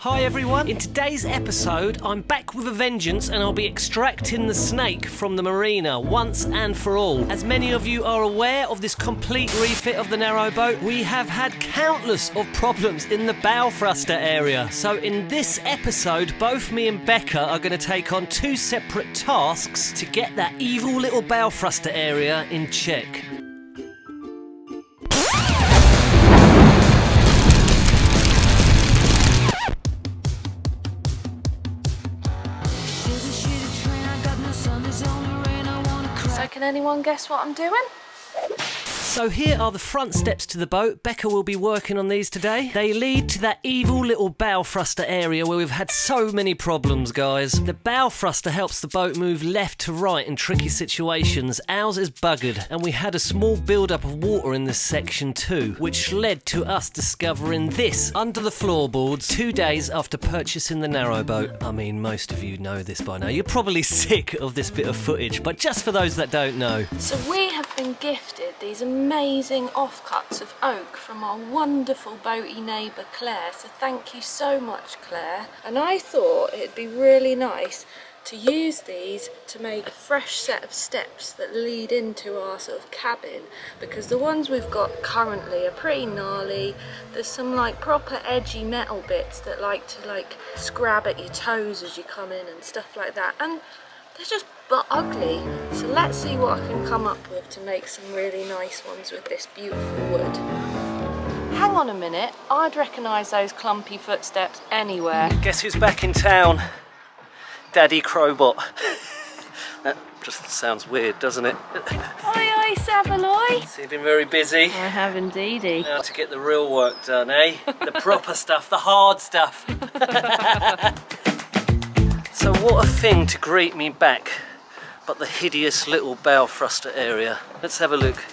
Hi everyone, in today's episode I'm back with a vengeance and I'll be extracting the snake from the marina once and for all. As many of you are aware of this complete refit of the narrowboat, we have had countless of problems in the bow thruster area. So in this episode, both me and Becca are going to take on two separate tasks to get that evil little bow thruster area in check. So can anyone guess what I'm doing? So here are the front steps to the boat. Becca will be working on these today. They lead to that evil little bow thruster area where we've had so many problems, guys. The bow thruster helps the boat move left to right in tricky situations. Ours is buggered, and we had a small build-up of water in this section too, which led to us discovering this under the floorboards 2 days after purchasing the narrowboat. I mean, most of you know this by now. You're probably sick of this bit of footage, but just for those that don't know. So we have been gifted these amazing offcuts of oak from our wonderful boaty neighbour Claire, so thank you so much, Claire. And I thought it'd be really nice to use these to make a fresh set of steps that lead into our sort of cabin, because the ones we've got currently are pretty gnarly. There's some like proper edgy metal bits that like to scrab at your toes as you come in and stuff like that, and they're just but ugly. So let's see what I can come up with to make some really nice ones with this beautiful wood. Hang on a minute, I'd recognise those clumpy footsteps anywhere. Guess who's back in town? Daddy Crobot. That just sounds weird, doesn't it? Oi oi Savaloy! So you've been very busy. I have indeedy. Now to get the real work done, eh? The proper stuff, the hard stuff. So what a thing to greet me back, but the hideous little bow thruster area. Let's have a look.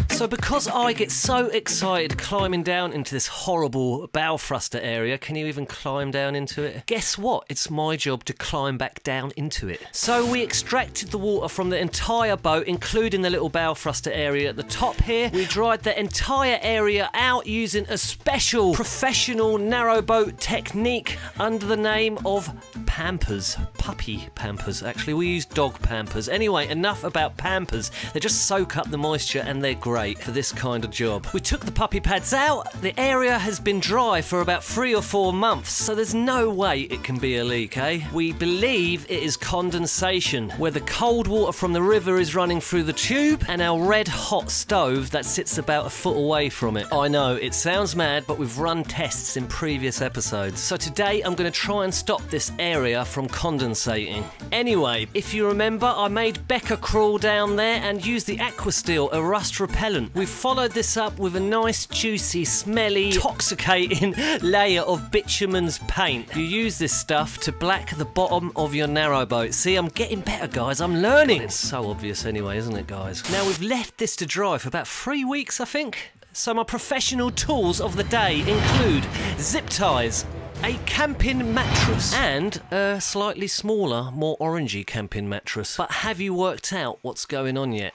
So because I get so excited climbing down into this horrible bow thruster area, can you even climb down into it? Guess what? It's my job to climb back down into it. So we extracted the water from the entire boat, including the little bow thruster area at the top here. We dried the entire area out using a special professional narrowboat technique under the name of Pampers. Puppy Pampers, actually. We use dog Pampers. Anyway, enough about Pampers. They just soak up the moisture and they're great for this kind of job. We took the puppy pads out. The area has been dry for about 3 or 4 months, so there's no way it can be a leak, eh? We believe it is condensation, where the cold water from the river is running through the tube and our red hot stove that sits about a foot away from it. I know, it sounds mad, but we've run tests in previous episodes. So today I'm going to try and stop this area from condensating. Anyway, if you remember, I made Becca crawl down there and use the Aquasteel, a rust repellent. We've followed this up with a nice, juicy, smelly, intoxicating layer of bitumen's paint. You use this stuff to black the bottom of your narrowboat. See, I'm getting better, guys. I'm learning. It's so obvious anyway, isn't it, guys? Now, we've left this to dry for about 3 weeks, I think. So my professional tools of the day include zip ties, a camping mattress, and a slightly smaller, more orangey camping mattress. But have you worked out what's going on yet?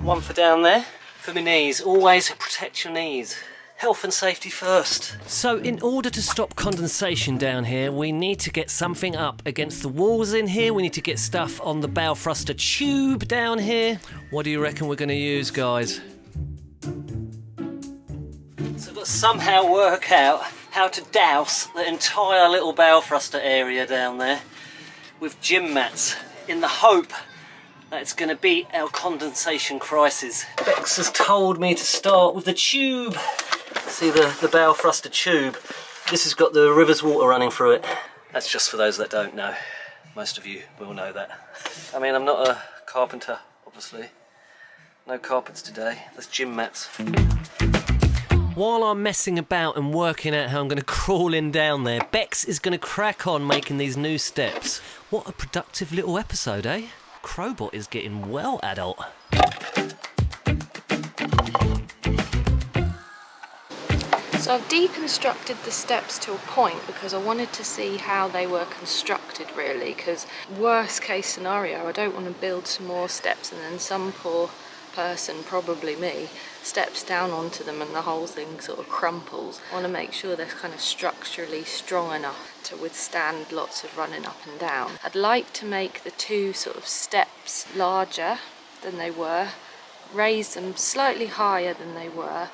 One for down there, for my knees. Always protect your knees. Health and safety first. So in order to stop condensation down here, we need to get something up against the walls in here. We need to get stuff on the bow thruster tube down here. What do you reckon we're going to use, guys? So I've got to somehow work out how to douse the entire little bow thruster area down there with gym mats in the hope that it's going to beat our condensation crisis. Bex has told me to start with the tube. See the bow thruster tube? This has got the river's water running through it. That's just for those that don't know. Most of you will know that. I mean, I'm not a carpenter, obviously. No carpets today. That's gym mats. While I'm messing about and working out how I'm going to crawl in down there, Bex is going to crack on making these new steps. What a productive little episode, eh? Crobot is getting well adult. So I've deconstructed the steps to a point because I wanted to see how they were constructed really, because worst case scenario, I don't want to build some more steps and then some poor person, probably me, steps down onto them and the whole thing sort of crumples. I want to make sure they're kind of structurally strong enough to withstand lots of running up and down. I'd like to make the two sort of steps larger than they were, raise them slightly higher than they were,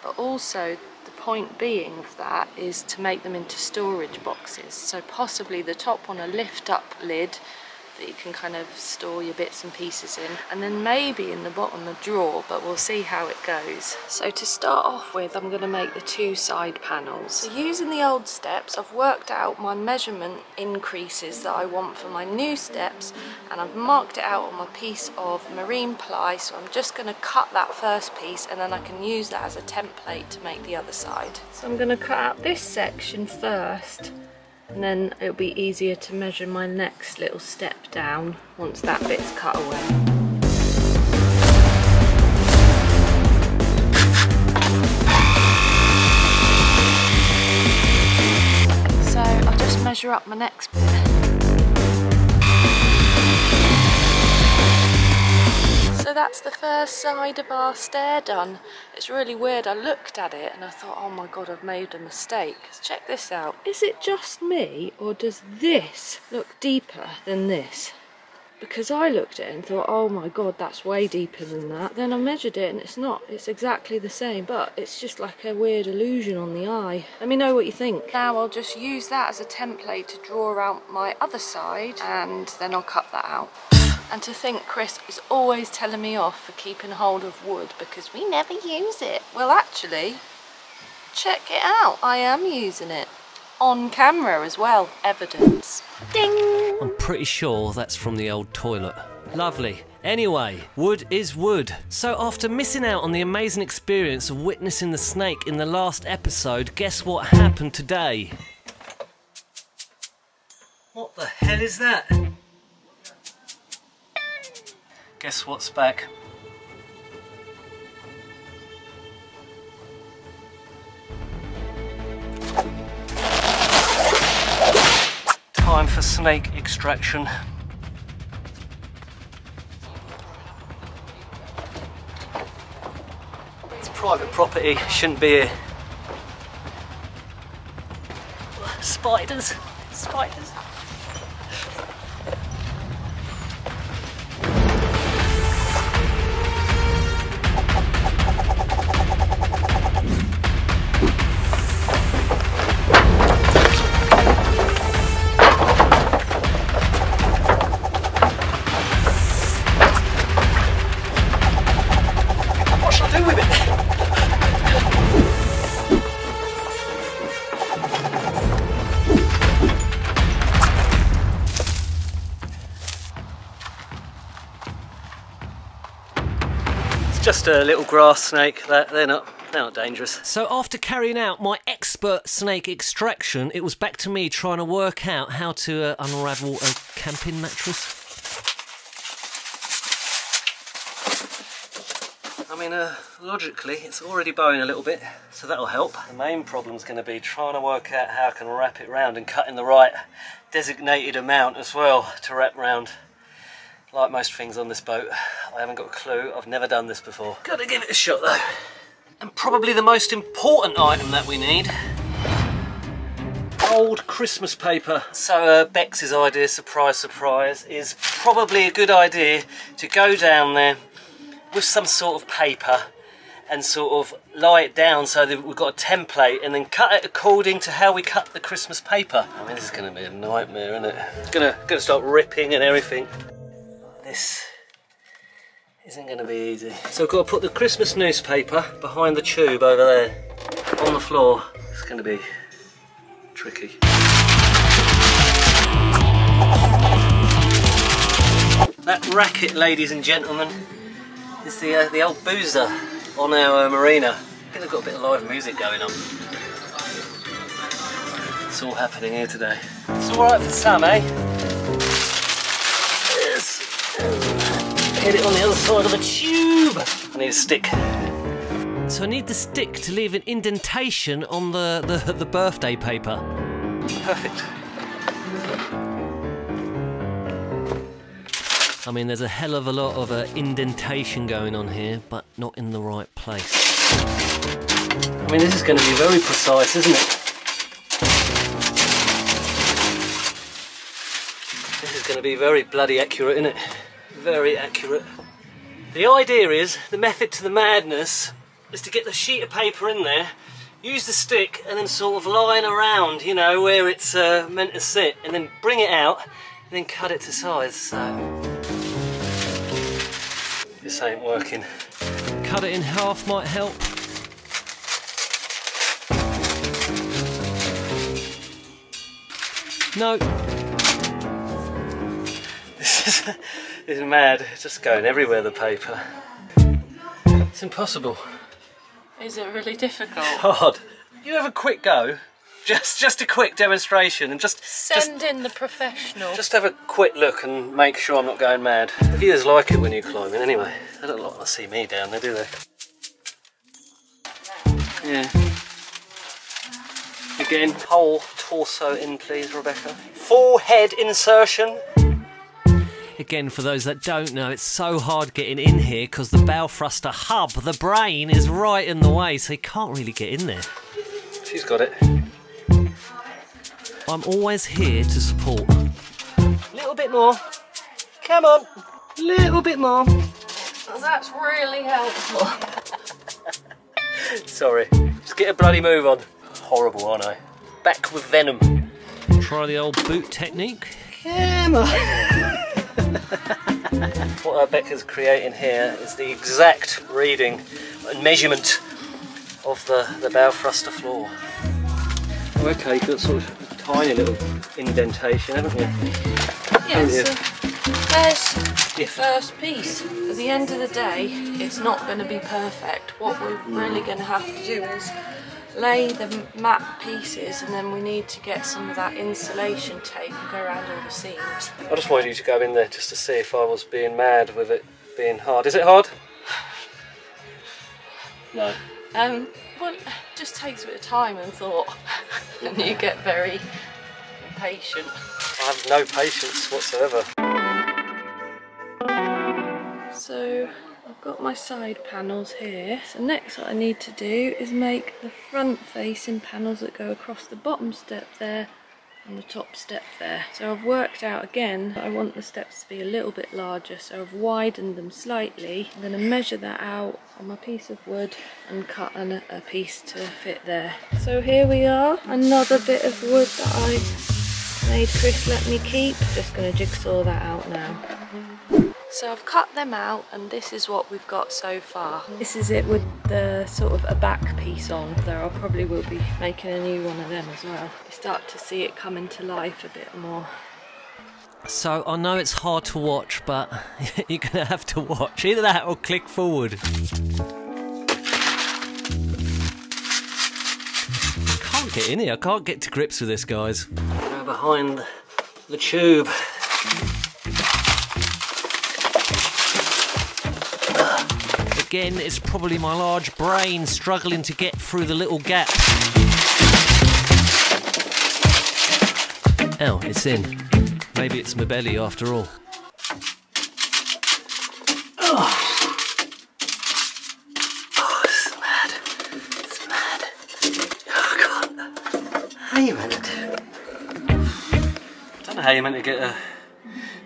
but also the point being of that is to make them into storage boxes. So possibly the top one, a lift up lid that you can kind of store your bits and pieces in, and then maybe in the bottom a drawer, but we'll see how it goes. So to start off with, I'm going to make the two side panels. So using the old steps, I've worked out my measurement increases that I want for my new steps, and I've marked it out on my piece of marine ply, so I'm just going to cut that first piece and then I can use that as a template to make the other side. So I'm going to cut out this section first, and then it'll be easier to measure my next little step down once that bit's cut away. So I'll just measure up my next bit. So that's the first side of our stair done. It's really weird, I looked at it and I thought, oh my god, I've made a mistake. Check this out. Is it just me, or does this look deeper than this? Because I looked at it and thought, oh my god, that's way deeper than that. Then I measured it and it's not, it's exactly the same, but it's just like a weird illusion on the eye. Let me know what you think. Now I'll just use that as a template to draw out my other side, and then I'll cut that out. And to think Chris is always telling me off for keeping hold of wood because we never use it. Well, actually, check it out. I am using it. On camera as well. Evidence. Ding! I'm pretty sure that's from the old toilet. Lovely. Anyway, wood is wood. So after missing out on the amazing experience of witnessing the snake in the last episode, guess what happened today? What the hell is that? Guess what's back? Time for snake extraction. It's private property, shouldn't be here. Spiders! Spiders! Just a little grass snake. They're not dangerous. So after carrying out my expert snake extraction, it was back to me trying to work out how to unravel a camping mattress. I mean, logically, it's already bowing a little bit, so that'll help. The main problem's going to be trying to work out how I can wrap it round and cut in the right designated amount as well to wrap round. Like most things on this boat, I haven't got a clue. I've never done this before. Gotta give it a shot though. And probably the most important item that we need, old Christmas paper. So Bex's idea, surprise surprise, is probably a good idea to go down there with some sort of paper and sort of lie it down so that we've got a template, and then cut it according to how we cut the Christmas paper. I mean, this is going to be a nightmare, isn't it? It's going to start ripping and everything. This isn't going to be easy. So I've got to put the Christmas newspaper behind the tube over there on the floor. It's going to be tricky. That racket, ladies and gentlemen, is the old boozer on our marina. I think they've got a bit of live music going on. It's all happening here today. It's alright for some, eh? Hit it on the other side of the tube. I need a stick. So I need the stick to leave an indentation on the birthday paper. Perfect. I mean, there's a hell of a lot of indentation going on here, but not in the right place. I mean, this is going to be very precise, isn't it? This is going to be very bloody accurate, isn't it? Very accurate. The idea is, the method to the madness, is to get the sheet of paper in there, use the stick and then sort of line around, you know, where it's meant to sit, and then bring it out and then cut it to size. So this ain't working. Cut it in half might help. No. This is mad. It's just going everywhere, the paper. It's impossible. Is it really difficult? Hard. You have a quick go, just a quick demonstration, and send in the professional. Just have a quick look and make sure I'm not going mad. The viewers like it when you climb in anyway. They don't like to see me down there, do they? Yeah. Again, whole torso in, please, Rebecca. Full head insertion. Again, for those that don't know, it's so hard getting in here because the bow thruster hub, the brain, is right in the way, so you can't really get in there. She's got it. I'm always here to support. A little bit more. Come on. A little bit more. Well, that's really helpful. Sorry. Just get a bloody move on. Horrible, aren't I? Back with venom. Try the old boot technique. Come on. What Becca's creating here is the exact reading and measurement of the bow thruster floor. Oh, okay, you've got sort of a tiny little indentation, haven't you? Yes, there's the first piece. At the end of the day, it's not going to be perfect. What we're really going to have to do is lay the mat pieces, and then we need to get some of that insulation tape and go around all the seams. I just wanted you to go in there just to see if I was being mad with it being hard. Is it hard? No. Well, it just takes a bit of time and thought, and you get very impatient. I have no patience whatsoever. So I've got my side panels here. So next what I need to do is make the front facing panels that go across the bottom step there and the top step there. So I've worked out again, I want the steps to be a little bit larger, so I've widened them slightly. I'm going to measure that out on my piece of wood and cut a piece to fit there. So here we are, another bit of wood that I made Chris let me keep. Just going to jigsaw that out now. So I've cut them out, and this is what we've got so far. This is it with the sort of a back piece on, though I probably will be making a new one of them as well. You start to see it come into life a bit more. So I know it's hard to watch, but you're going to have to watch. Either that or click forward. I can't get in here, I can't get to grips with this, guys. Go behind the tube. Again, it's probably my large brain struggling to get through the little gap. Oh, it's in. Maybe it's my belly after all. Oh, it's mad. It's mad. Oh, God. How are you meant to do it? I don't know how you're meant to get a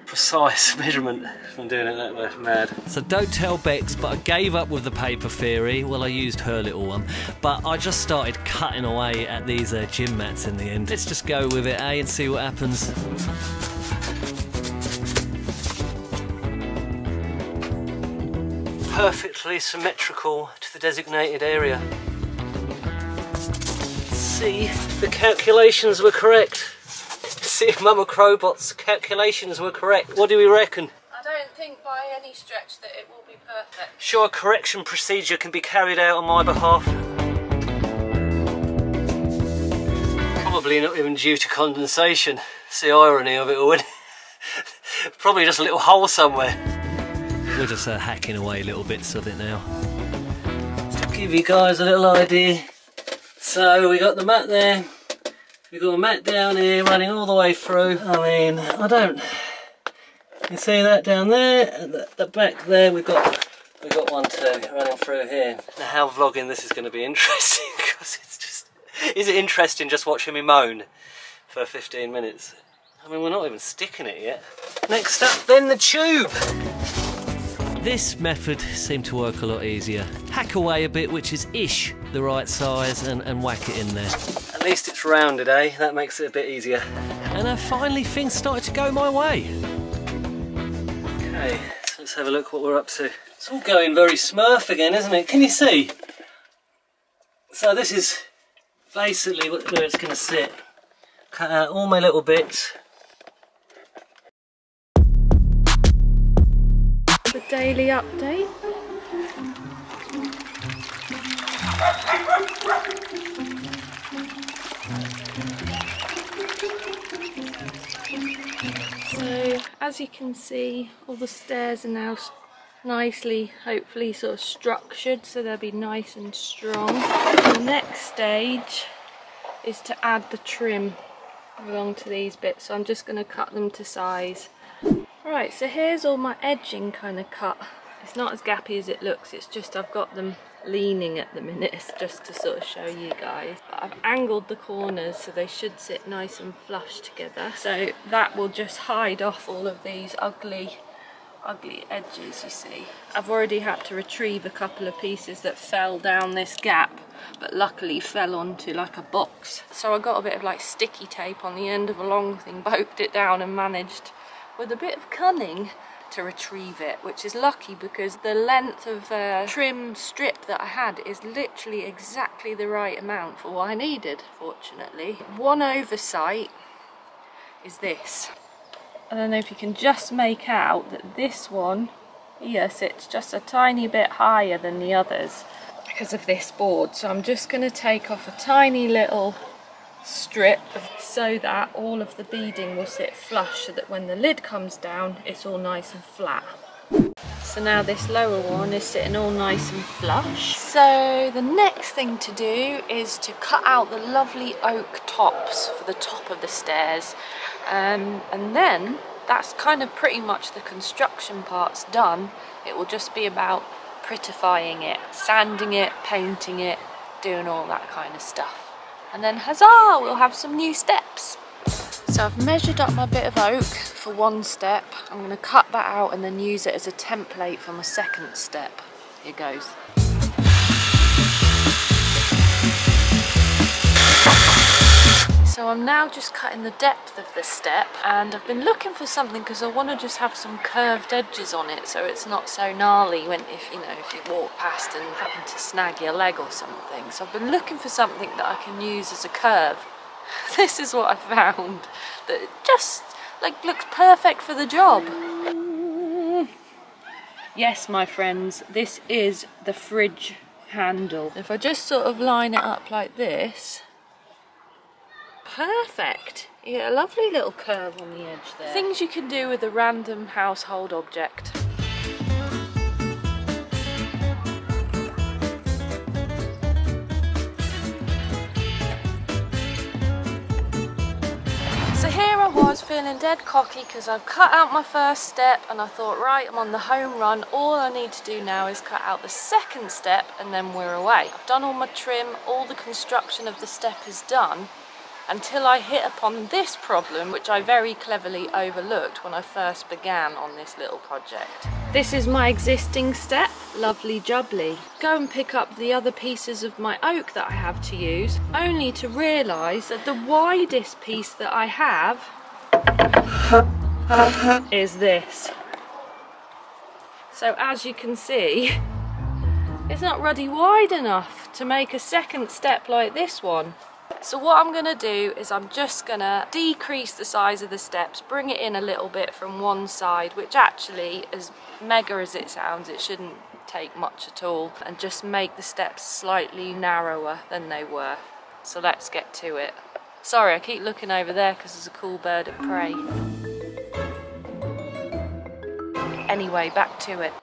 precise measurement from doing it that way. Mad. So don't tell Bex, but I gave up with the paper theory. Well, I used her little one, but I just started cutting away at these gym mats in the end. Let's just go with it, and see what happens. Perfectly symmetrical to the designated area. Let's see if the calculations were correct. See if Mama Crobot's calculations were correct. What do we reckon? I don't think by any stretch that it will be perfect. Sure, a correction procedure can be carried out on my behalf. Probably not even due to condensation. It's the irony of it all. Probably just a little hole somewhere. We're just hacking away little bits of it now. Just to give you guys a little idea. So we got the mat there. We've got a mat down here running all the way through. I mean, I don't You see that down there, and the back there we've got one too running through here. Now how vlogging this is going to be interesting, because it's just, is it interesting just watching me moan for 15 minutes? I mean, we're not even sticking it yet. Next up then, the tube. This method seemed to work a lot easier. Hack away a bit, which is ish the right size, and whack it in there. At least it's rounded, eh? That makes it a bit easier. And finally things started to go my way. Okay, so let's have a look what we're up to. It's all going very smurf again, isn't it? Can you see? So this is basically where it's going to sit. Cut out all my little bits. The daily update. So as you can see, all the stairs are now nicely, hopefully sort of structured, so they'll be nice and strong. The next stage is to add the trim along to these bits, so I'm just going to cut them to size. Right, so here's all my edging kind of cut. It's not as gappy as it looks, it's just I've got them leaning at the minute, it's just to sort of show you guys. But I've angled the corners so they should sit nice and flush together. So that will just hide off all of these ugly edges, you see. I've already had to retrieve a couple of pieces that fell down this gap, but luckily fell onto like a box. So I got a bit of like sticky tape on the end of a long thing, poked it down and managed with a bit of cunning to retrieve it, which is lucky because the length of trim strip that I had is literally exactly the right amount for what I needed, fortunately. One oversight is this. I don't know if you can just make out that this one here sits just a tiny bit higher than the others because of this board. So I'm just going to take off a tiny little strip so that all of the beading will sit flush, so that when the lid comes down it's all nice and flat. So now this lower one is sitting all nice and flush. So the next thing to do is to cut out the lovely oak tops for the top of the stairs, and then that's kind of pretty much the construction part's done. It will just be about prettifying it, sanding it, painting it, doing all that kind of stuff. And then huzzah, we'll have some new steps. So I've measured up my bit of oak for one step. I'm going to cut that out and then use it as a template for my second step. Here goes. So I'm now just cutting the depth of the step, and I've been looking for something because I want to just have some curved edges on it so it's not so gnarly when if you walk past and happen to snag your leg or something. So I've been looking for something that I can use as a curve. This is what I found that just like looks perfect for the job. Yes, my friends, this is the fridge handle. If I just sort of line it up like this, perfect. You get a lovely little curve on the edge there. Things you can do with a random household object. So here I was feeling dead cocky because I've cut out my first step and I thought, right, I'm on the home run. All I need to do now is cut out the second step and then we're away. I've done all my trim, all the construction of the step is done, until I hit upon this problem, which I very cleverly overlooked when I first began on this little project. This is my existing step, lovely jubbly. Go and pick up the other pieces of my oak that I have to use, only to realise that the widest piece that I have is this. So as you can see, it's not ruddy wide enough to make a second step like this one. So what I'm going to do is I'm just going to decrease the size of the steps, bring it in a little bit from one side, which actually, as mega as it sounds, it shouldn't take much at all, and just make the steps slightly narrower than they were. So let's get to it. Sorry, I keep looking over there because there's a cool bird of prey. Anyway, back to it.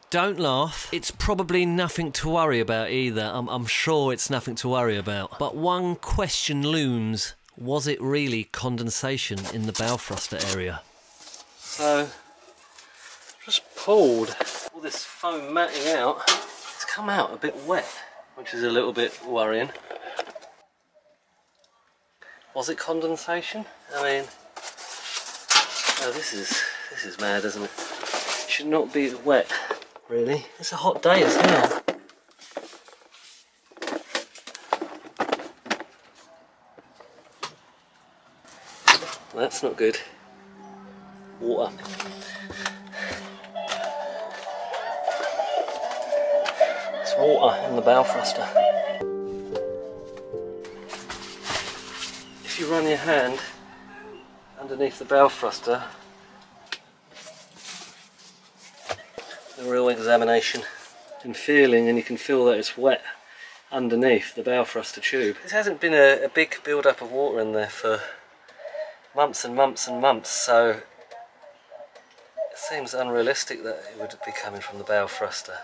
Don't laugh. It's probably nothing to worry about either. I'm sure it's nothing to worry about. But one question looms. Was it really condensation in the bow thruster area? So, pulled all this foam matting out, it's come out a bit wet, which is a little bit worrying. Was it condensation? I mean, oh, this is mad, isn't it? It should not be wet, really. It's a hot day as well. That's not good. Water. It's water in the bow thruster. If you run your hand underneath the bow thruster, a real examination and feeling, and you can feel that it's wet underneath the bow thruster tube. There hasn't been a big build up of water in there for months and months and months, so it seems unrealistic that it would be coming from the bow thruster.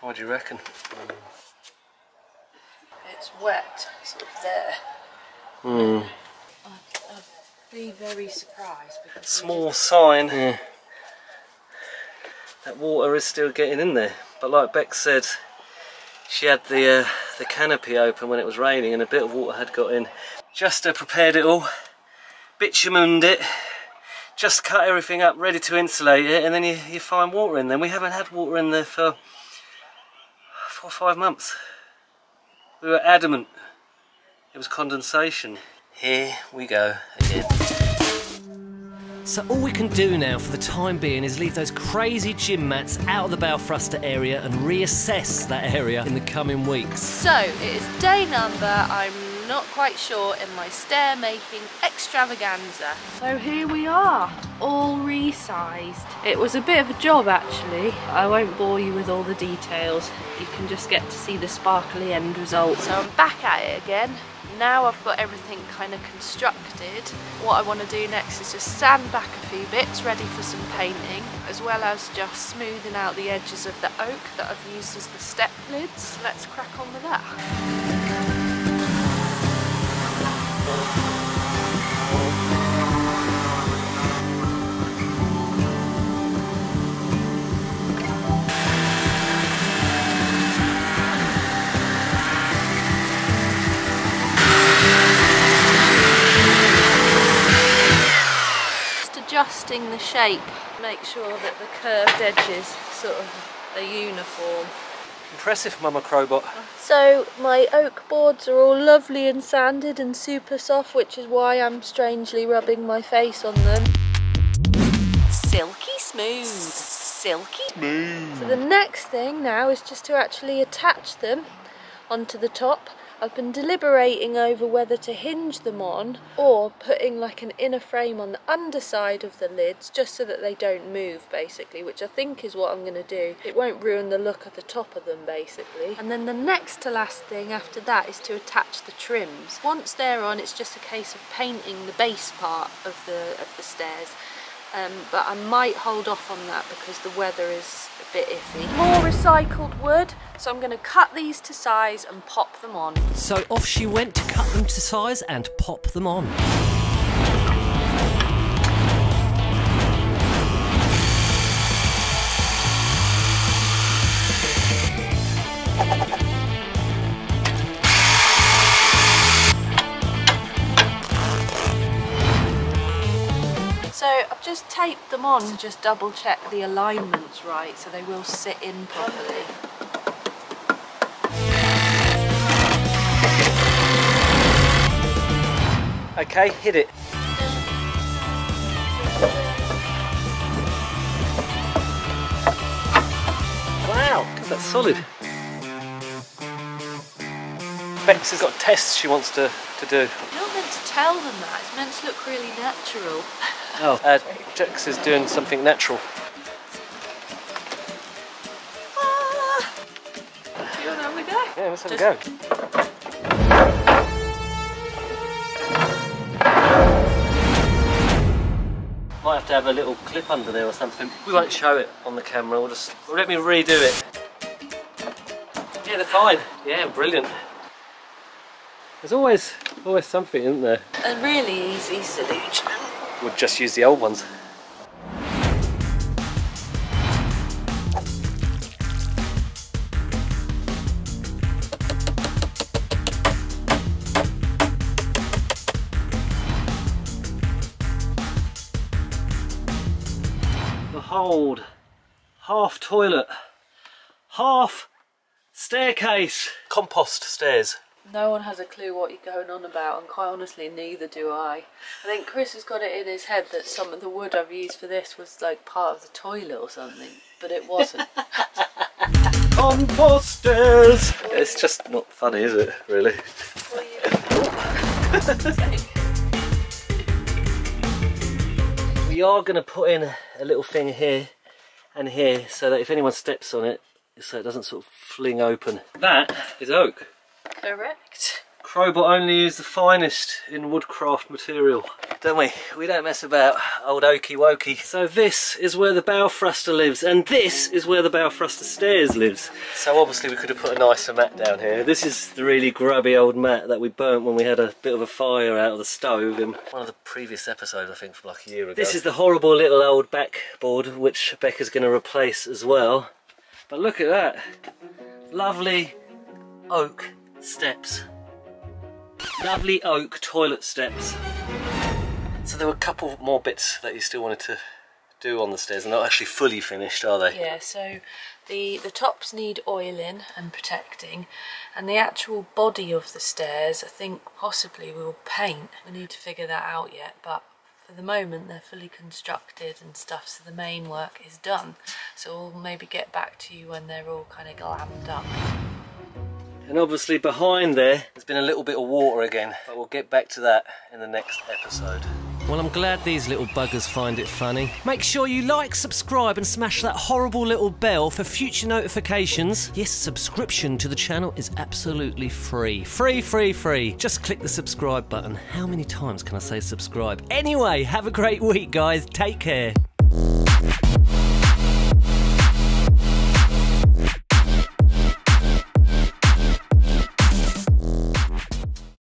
What do you reckon? It's wet, sort of there. I'd be very surprised. Because small sign that water is still getting in there, but like Beck said, she had the canopy open when it was raining and a bit of water had got in. Just prepared it all, bitumened it, just cut everything up ready to insulate it, and then you find water in there. We haven't had water in there for 4 or 5 months. We were adamant it was condensation. Here we go again. So all we can do now for the time being is leave those crazy gym mats out of the bow thruster area and reassess that area in the coming weeks. So it is day number, I'm not quite sure, in my stair making extravaganza. So here we are, all resized. It was a bit of a job actually. I won't bore you with all the details. You can just get to see the sparkly end result. So I'm back at it again. Now I've got everything kind of constructed. What I want to do next is just sand back a few bits ready for some painting, as well as just smoothing out the edges of the oak that I've used as the step lids. Let's crack on with that. Adjusting the shape, make sure that the curved edges sort of are uniform. Impressive, Mama Crobot. So my oak boards are all lovely and sanded and super soft, which is why I'm strangely rubbing my face on them. Silky smooth. Silky smooth. So the next thing now is just to actually attach them onto the top. I've been deliberating over whether to hinge them on or putting like an inner frame on the underside of the lids just so that they don't move basically, which I think is what I'm going to do. It won't ruin the look at the top of them basically. And then the next to last thing after that is to attach the trims. Once they're on, it's just a case of painting the base part of the stairs. But I might hold off on that because the weather is a bit iffy. More recycled wood, so I'm going to cut these to size and pop them on. So off she went to cut them to size and pop them on. So I've just taped them on to just double check the alignment's right so they will sit in properly. Okay, hit it. Wow, that's solid. Bex has got tests she wants to do. You're not meant to tell them that, it's meant to look really natural. Oh, Jax is doing something natural. You want to have a go? Yeah, let's have a go. Might have to have a little clip under there or something. We won't show it on the camera, we'll let me redo it. Yeah, they're fine. Yeah, brilliant. There's always something, isn't there? A really easy solution. We'll just use the old ones. Behold, half toilet, half staircase. Compost stairs. No one has a clue what you're going on about, and quite honestly, neither do I. I think Chris has got it in his head that some of the wood I've used for this was like part of the toilet or something, but it wasn't. Compost stairs! It's just not funny, is it, really? We are going to put in a little thing here and here so that if anyone steps on it, so it doesn't sort of fling open. That is oak. Correct. Crobot only use the finest in woodcraft material, don't we? We don't mess about, old oaky wokey. So this is where the bow thruster lives, and this is where the bow thruster stairs lives. So obviously we could have put a nicer mat down here. This is the really grubby old mat that we burnt when we had a bit of a fire out of the stove in one of the previous episodes, I think, from like a year ago. This is the horrible little old backboard which Becca's going to replace as well. But look at that, lovely oak steps. Lovely oak toilet steps. So there were a couple more bits that you still wanted to do on the stairs, and they're not actually fully finished, are they? Yeah, so the tops need oiling and protecting, and the actual body of the stairs, I think possibly we'll paint. We need to figure that out yet, but for the moment they're fully constructed and stuff, so the main work is done. So we'll maybe get back to you when they're all kind of glammed up. And obviously behind there's been a little bit of water again, but we'll get back to that in the next episode. Well, I'm glad these little buggers find it funny. Make sure you like, subscribe and smash that horrible little bell for future notifications. Yes, subscription to the channel is absolutely free. Free. Just click the subscribe button. How many times can I say subscribe? Anyway, have a great week, guys. Take care.